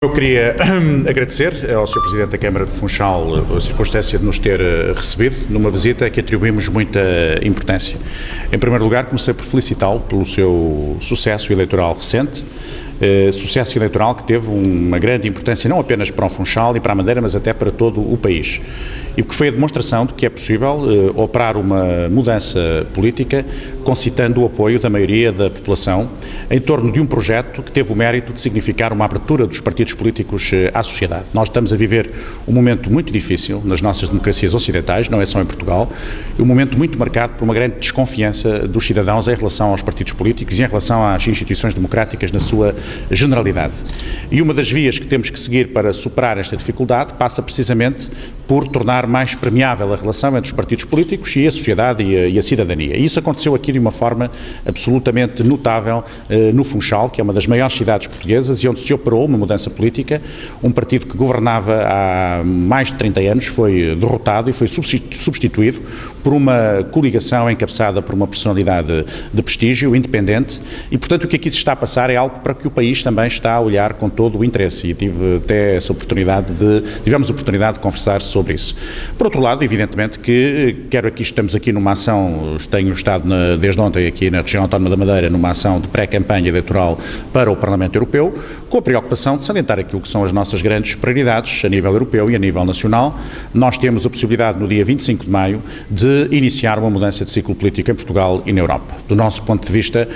Eu queria agradecer ao Sr. Presidente da Câmara de Funchal a circunstância de nos ter recebido numa visita a que atribuímos muita importância. Em primeiro lugar, comecei por felicitá-lo pelo seu sucesso eleitoral recente, sucesso eleitoral que teve uma grande importância não apenas para o Funchal e para a Madeira, mas até para todo o país. E que foi a demonstração de que é possível operar uma mudança política concitando o apoio da maioria da população em torno de um projeto que teve o mérito de significar uma abertura dos partidos políticos à sociedade. Nós estamos a viver um momento muito difícil nas nossas democracias ocidentais, não é só em Portugal, um momento muito marcado por uma grande desconfiança dos cidadãos em relação aos partidos políticos e em relação às instituições democráticas na sua generalidade. E uma das vias que temos que seguir para superar esta dificuldade passa precisamente por tornar mais permeável a relação entre os partidos políticos e a sociedade e a cidadania. E isso aconteceu aqui de uma forma absolutamente notável no Funchal, que é uma das maiores cidades portuguesas e onde se operou uma mudança política. Um partido que governava há mais de 30 anos foi derrotado e foi substituído por uma coligação encabeçada por uma personalidade de prestígio, independente, e portanto o que aqui se está a passar é algo para que o país também está a olhar com todo o interesse e tivemos a oportunidade de conversar sobre isso. Por outro lado, evidentemente que, estamos aqui numa ação, tenho estado desde ontem aqui na região autónoma da Madeira, numa ação de pré-campanha eleitoral para o Parlamento Europeu, com a preocupação de salientar aquilo que são as nossas grandes prioridades a nível europeu e a nível nacional. Nós temos a possibilidade, no dia 25 de maio, de iniciar uma mudança de ciclo político em Portugal e na Europa. Do nosso ponto de vista,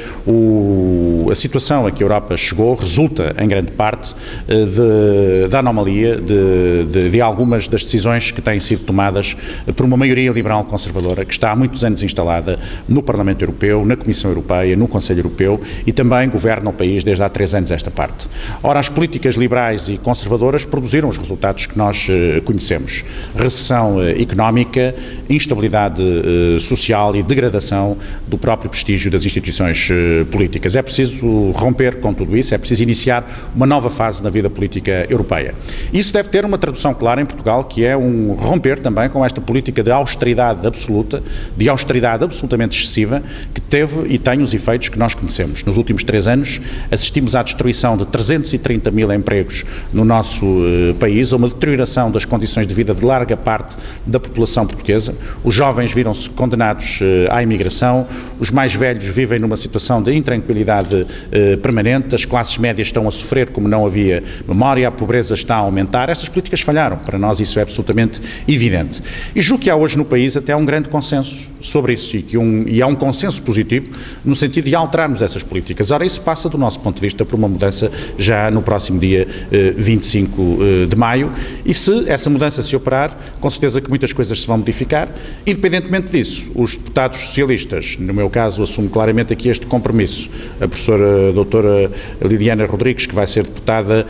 a situação a que a Europa chegou resulta, em grande parte, da anomalia de algumas das decisões que têm sido tomadas por uma maioria liberal conservadora que está há muitos anos instalada no Parlamento Europeu, na Comissão Europeia, no Conselho Europeu e também governa o país desde há 3 anos esta parte. Ora, as políticas liberais e conservadoras produziram os resultados que nós conhecemos. Recessão económica, instabilidade social e degradação do próprio prestígio das instituições políticas. É preciso romper com tudo isso, é preciso iniciar uma nova fase na vida política europeia. Isso deve ter uma tradução clara em Portugal, que é um romper também com esta política de austeridade absoluta, de austeridade absolutamente excessiva, que teve e tem os efeitos que nós conhecemos. Nos últimos 3 anos assistimos à destruição de 330 mil empregos no nosso país, a uma deterioração das condições de vida de larga parte da população portuguesa. Os jovens viram-se condenados à imigração, os mais velhos vivem numa situação de intranquilidade permanente, as classes médias estão a sofrer como não havia memória, a pobreza está a aumentar. Essas políticas falharam, para nós isso é absolutamente evidente. E julgo que há hoje no país até um grande consenso sobre isso e há um consenso positivo no sentido de alterarmos essas políticas. Ora, isso passa do nosso ponto de vista por uma mudança já no próximo dia 25 de maio e se essa mudança se operar, com certeza que muitas coisas se vão modificar. Independentemente disso, os deputados socialistas, no meu caso assumo claramente aqui este compromisso, a professora doutora Lidiana Rodrigues, que vai ser deputada,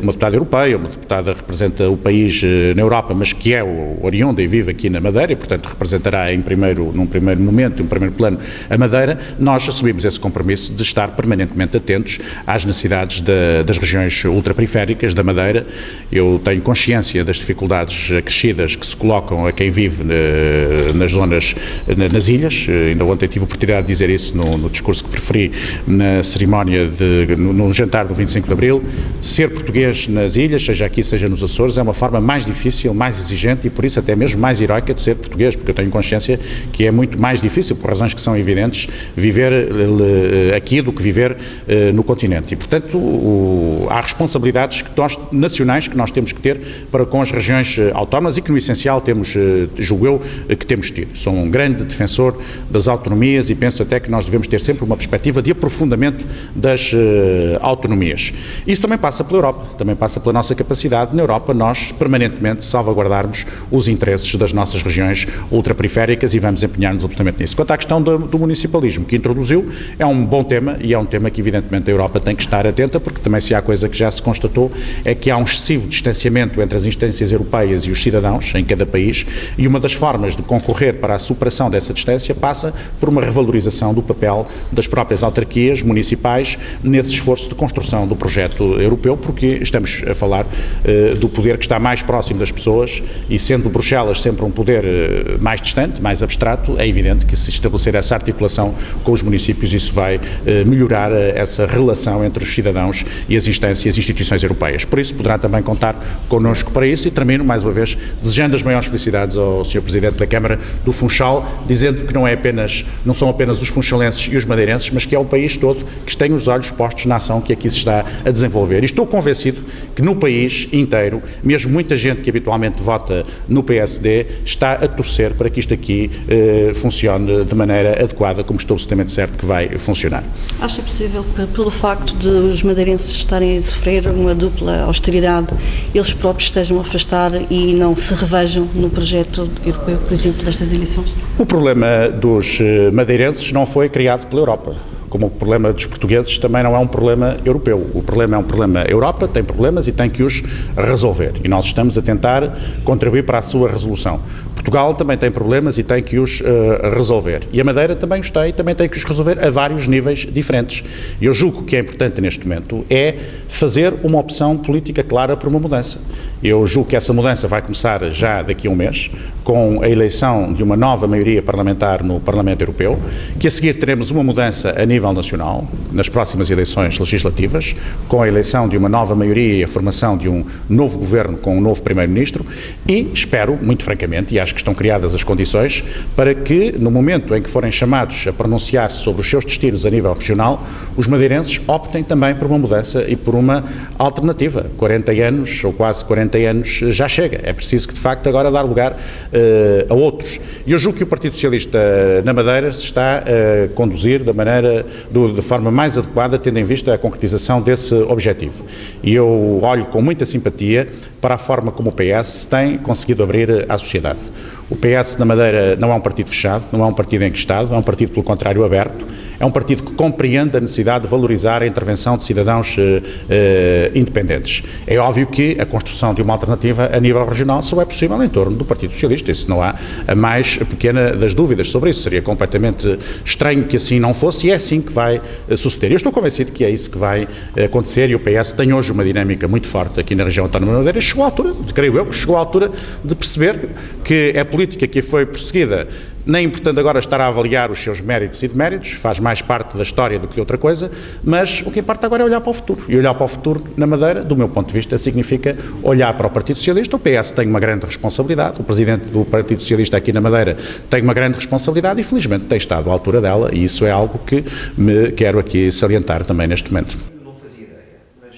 uma deputada europeia, uma deputada que representa o país na Europa, mas que é oriunda e vive aqui na Madeira e, portanto, representará num primeiro momento, num primeiro plano, a Madeira. Nós assumimos esse compromisso de estar permanentemente atentos às necessidades das regiões ultraperiféricas da Madeira. Eu tenho consciência das dificuldades acrescidas que se colocam a quem vive nas zonas, nas ilhas. Ainda ontem tive a oportunidade de dizer isso no discurso que preferi na cerimónia, no jantar do 25 de Abril. Ser português nas ilhas, seja aqui, seja nos Açores, é uma forma mais difícil, mais exigente e por isso até mesmo mais heroica de ser português, porque eu tenho consciência que é muito mais difícil, por razões que são evidentes, viver aqui do que viver no continente. E, portanto, há responsabilidades nacionais que nós temos que ter para com as regiões autónomas e que, no essencial, julgo eu, que temos tido. Sou um grande defensor das autonomias e penso até que nós devemos ter sempre uma perspectiva de aprofundamento das autonomias. Isso também passa pela Europa, também passa pela nossa capacidade na Europa nós permanentemente salvaguardarmos os interesses das nossas regiões ultraperiféricas e vamos empenhar-nos absolutamente nisso. Quanto à questão do municipalismo que introduziu, é um bom tema e é um tema que evidentemente a Europa tem que estar atenta, porque também se há coisa que já se constatou é que há um excessivo distanciamento entre as instâncias europeias e os cidadãos em cada país e uma das formas de concorrer para a superação dessa distância passa por uma revalorização do papel das próprias autarquias municipais nesse esforço de construção do projeto europeu, porque estamos a falar do poder que está mais próximo das pessoas e sendo Bruxelas sempre um poder mais distante, mais abstrato, é evidente que se estabelecer essa articulação com os municípios isso vai melhorar essa relação entre os cidadãos e as instâncias e as instituições europeias. Por isso poderá também contar connosco para isso e termino mais uma vez desejando as maiores felicidades ao Sr. Presidente da Câmara do Funchal, dizendo que não são apenas os funchalenses e os madeirenses, mas que é o país todo que tem os olhos postos na ação que aqui se está a desenvolver. E estou convencido que no país inteiro, mesmo muita gente que habitualmente vota no PSD, está a torcer para que isto aqui funcione de maneira adequada, como estou absolutamente certo que vai funcionar. Acha possível que, pelo facto de os madeirenses estarem a sofrer uma dupla austeridade, eles próprios estejam a afastar e não se revejam no projeto europeu, por exemplo, destas eleições? O problema dos madeirenses não foi criado pela Europa. Como o problema dos portugueses também não é um problema europeu. O problema é um problema. A Europa tem problemas e tem que os resolver. E nós estamos a tentar contribuir para a sua resolução. Portugal também tem problemas e tem que os resolver. E a Madeira também os tem e também tem que os resolver a vários níveis diferentes. E eu julgo que é importante neste momento é fazer uma opção política clara por uma mudança. Eu julgo que essa mudança vai começar já daqui a um mês, com a eleição de uma nova maioria parlamentar no Parlamento Europeu, que a seguir teremos uma mudança a nível nacional, nas próximas eleições legislativas, com a eleição de uma nova maioria e a formação de um novo governo com um novo primeiro-ministro e espero, muito francamente, e acho que estão criadas as condições, para que no momento em que forem chamados a pronunciar-se sobre os seus destinos a nível regional, os madeirenses optem também por uma mudança e por uma alternativa. 40 anos, ou quase 40 anos, já chega. É preciso que, de facto, agora dar lugar a outros. E eu julgo que o Partido Socialista na Madeira se está a conduzir de forma mais adequada, tendo em vista a concretização desse objetivo. E eu olho com muita simpatia para a forma como o PS tem conseguido abrir à sociedade. O PS na Madeira não é um partido fechado, não é um partido enquistado, é um partido, pelo contrário, aberto. É um partido que compreende a necessidade de valorizar a intervenção de cidadãos independentes. É óbvio que a construção de uma alternativa a nível regional só é possível em torno do Partido Socialista. Isso não há a mais pequena das dúvidas sobre isso. Seria completamente estranho que assim não fosse e é assim que vai suceder. Eu estou convencido que é isso que vai acontecer e o PS tem hoje uma dinâmica muito forte aqui na região autónoma da Madeira. Chegou à altura, creio eu, que chegou à altura de perceber que a política que foi perseguida, nem importando agora estar a avaliar os seus méritos e deméritos, faz mais parte da história do que outra coisa, mas o que importa agora é olhar para o futuro. E olhar para o futuro na Madeira, do meu ponto de vista, significa olhar para o Partido Socialista. O PS tem uma grande responsabilidade, o Presidente do Partido Socialista aqui na Madeira tem uma grande responsabilidade e, felizmente, tem estado à altura dela e isso é algo que me quero aqui salientar também neste momento. Não fazia ideia, mas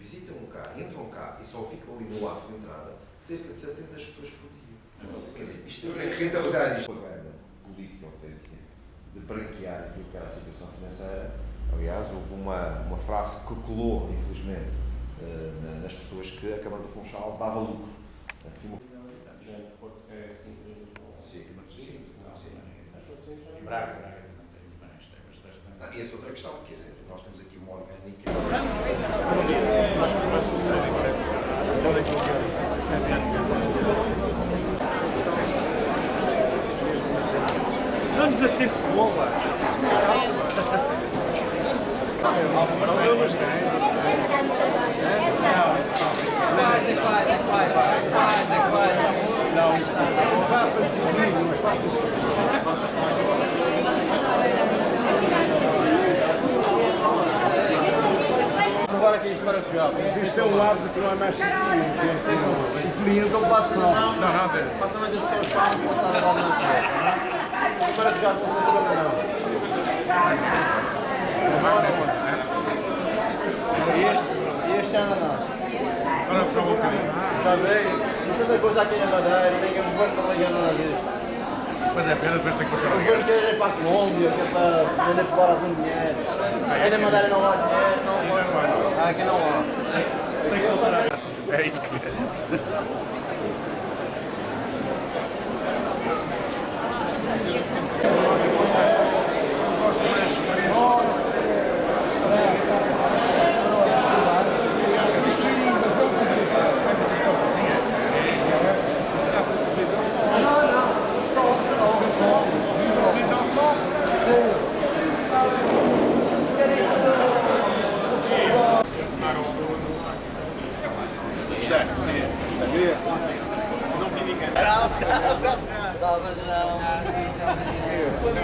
visitam cá, entram cá e só ficam ali no ato de entrada cerca de 700 pessoas por dia. Quer dizer, isto tem que rentabilizar isto. Política de branquear aquilo que era a situação financeira. Aliás, houve uma frase que colou, infelizmente, nas pessoas que a Câmara do Funchal dava lucro. E essa outra questão, quer dizer, nós temos aqui uma orgânica. Vamos a ter futebol lá. Agora que isto para o jogo. Isto é um lado que não é mais seguro. O cliente não passa não. Não, nada. Facilmente as pessoas falam que passar a lá no jogo. Para jogar com essa coisa não. Este ano não. Agora só um bocadinho. Está bem? Não tem coisa aqui na Madeira, ninguém me pode trabalhar nada disso. Mas é pena, depois tem que passar a ver. Eu quero ir para a Colômbia, que é para vender fora algum dinheiro. Aí na Madeira não há dinheiro, não há. Aqui não há. Tem que passar. É isso que é.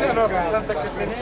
A nossa Santa Catarina.